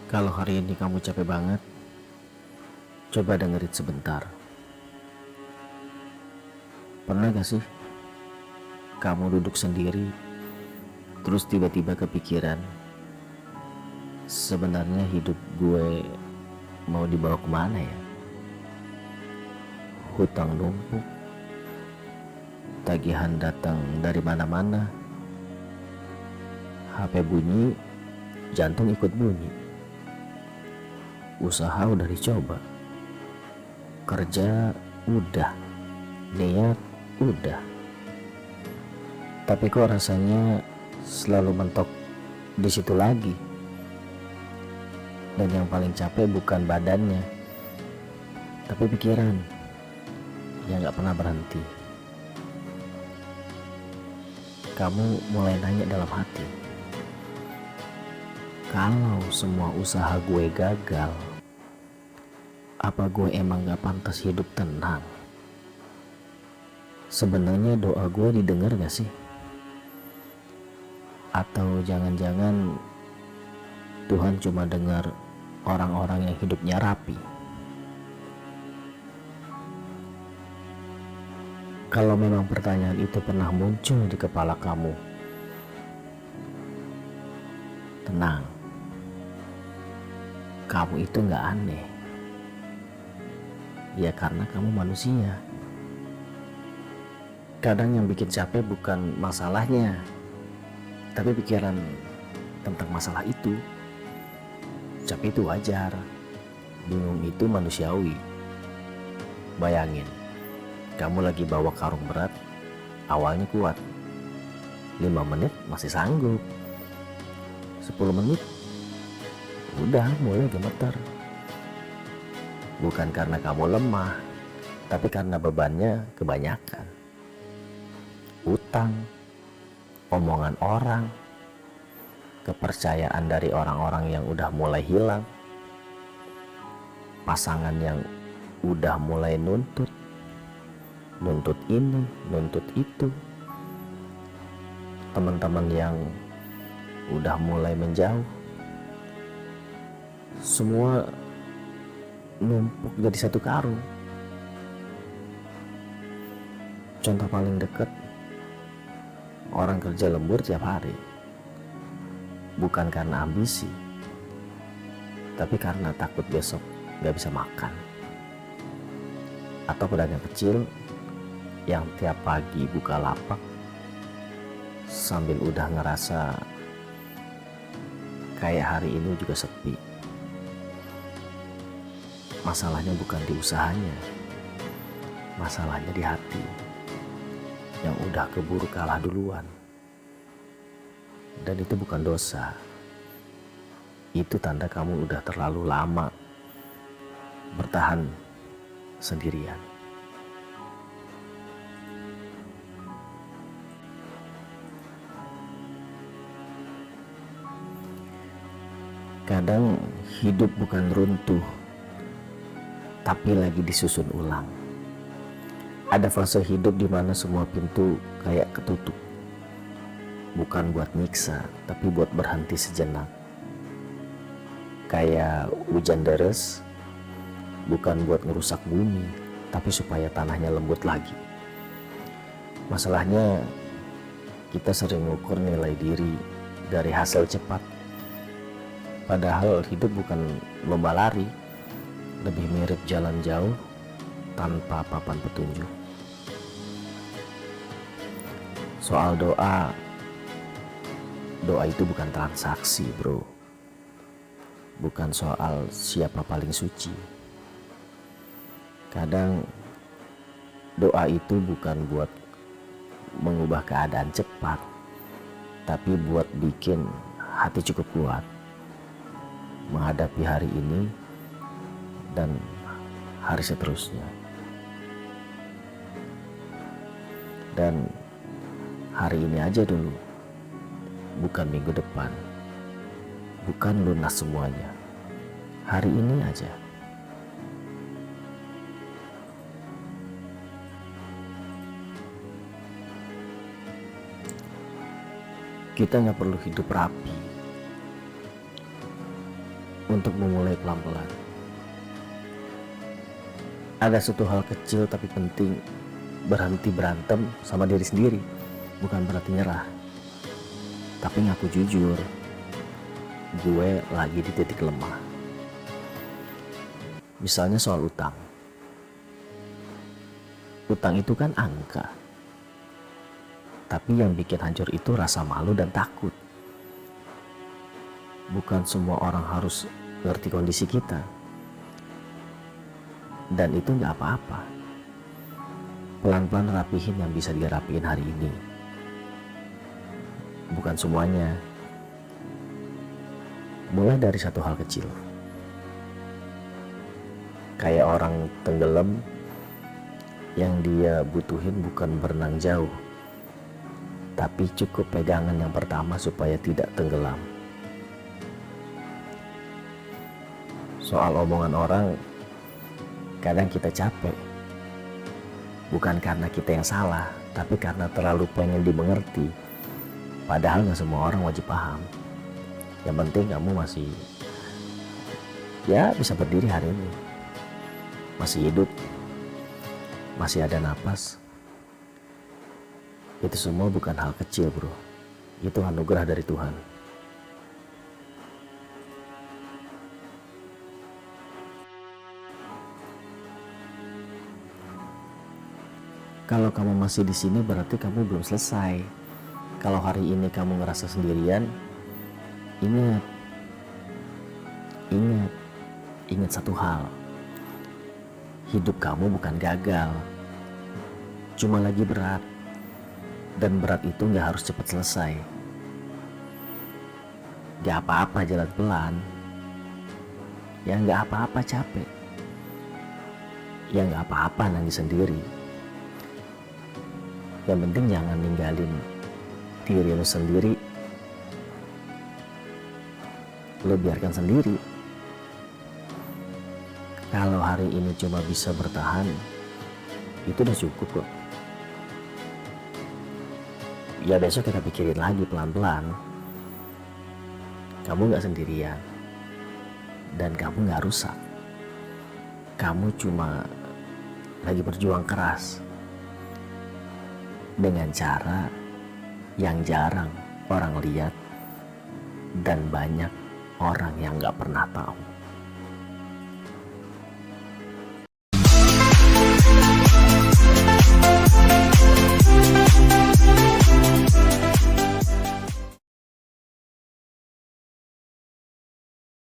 Kalau hari ini kamu capek banget, coba dengerin sebentar. Pernah gak sih kamu duduk sendiri, terus tiba-tiba kepikiran, sebenarnya hidup gue mau dibawa kemana ya? Hutang numpuk, tagihan datang dari mana-mana, HP bunyi, jantung ikut bunyi. Usaha udah dicoba, kerja udah, niat udah, tapi kok rasanya selalu mentok di situ lagi. Dan yang paling capek bukan badannya, tapi pikiran yang gak pernah berhenti. Kamu mulai nanya dalam hati, kalau semua usaha gue gagal, apa gue emang gak pantas hidup tenang? Sebenarnya doa gue didengar gak sih? Atau jangan-jangan Tuhan cuma dengar orang-orang yang hidupnya rapi? Kalau memang pertanyaan itu pernah muncul di kepala kamu, tenang, kamu itu gak aneh. Ya karena kamu manusia. Kadang yang bikin capek bukan masalahnya, tapi pikiran tentang masalah itu. Capek itu wajar, bingung itu manusiawi. Bayangin, kamu lagi bawa karung berat, awalnya kuat, 5 menit masih sanggup, 10 menit udah mulai gemetar. Bukan karena kamu lemah, tapi karena bebannya kebanyakan. Utang, omongan orang, kepercayaan dari orang-orang yang udah mulai hilang, pasangan yang udah mulai nuntut ini, nuntut itu, teman-teman yang udah mulai menjauh, semua numpuk jadi satu karung. Contoh paling dekat, orang kerja lembur tiap hari, bukan karena ambisi, tapi karena takut besok gak bisa makan. Atau pedagang kecil yang tiap pagi buka lapak sambil udah ngerasa kayak hari ini juga sepi. Masalahnya bukan di usahanya, masalahnya di hati yang udah keburu kalah duluan. Dan itu bukan dosa, itu tanda kamu udah terlalu lama bertahan sendirian. Kadang hidup bukan runtuh, tapi lagi disusun ulang. Ada fase hidup di mana semua pintu kayak ketutup. Bukan buat nyiksa, tapi buat berhenti sejenak. Kayak hujan deras, bukan buat ngerusak bumi, tapi supaya tanahnya lembut lagi. Masalahnya, kita sering mengukur nilai diri dari hasil cepat. Padahal hidup bukan lomba lari, lebih mirip jalan jauh tanpa papan petunjuk. Soal doa itu bukan transaksi, bro. Bukan soal siapa paling suci. Kadang doa itu bukan buat mengubah keadaan cepat, tapi buat bikin hati cukup kuat menghadapi hari ini dan hari seterusnya. Dan hari ini aja dulu, bukan minggu depan, bukan lunas semuanya. Hari ini aja. Kita gak perlu hidup rapi, untuk memulai pelan-pelan. Ada satu hal kecil tapi penting, berhenti berantem sama diri sendiri. Bukan berarti nyerah, tapi ngaku jujur, gue lagi di titik lemah. Misalnya soal utang. Utang itu kan angka, tapi yang bikin hancur itu rasa malu dan takut. Bukan semua orang harus ngerti kondisi kita, dan itu gak apa-apa. Pelan-pelan rapihin yang bisa dirapihin hari ini. Bukan semuanya. Mulai dari satu hal kecil. Kayak orang tenggelam, yang dia butuhin bukan berenang jauh, tapi cukup pegangan yang pertama supaya tidak tenggelam. Soal omongan orang, kadang kita capek. Bukan karena kita yang salah, tapi karena terlalu pengen dimengerti. Padahal gak semua orang wajib paham. Yang penting kamu masih bisa berdiri hari ini. Masih hidup. Masih ada napas. Itu semua bukan hal kecil, bro. Itu anugerah dari Tuhan. Kalau kamu masih di sini berarti kamu belum selesai. Kalau hari ini kamu ngerasa sendirian, ingat satu hal. Hidup kamu bukan gagal, cuma lagi berat. Dan berat itu gak harus cepat selesai. Gak apa-apa jalan pelan. Ya gak apa-apa capek. Ya gak apa-apa nangis sendiri. Yang penting jangan ninggalin diri lu sendiri. Lu biarkan sendiri. Kalau hari ini cuma bisa bertahan, itu udah cukup kok. Ya besok kita pikirin lagi pelan-pelan. Kamu gak sendirian. Dan kamu gak rusak. Kamu cuma lagi berjuang keras. Dengan cara yang jarang orang lihat dan banyak orang yang gak pernah tahu.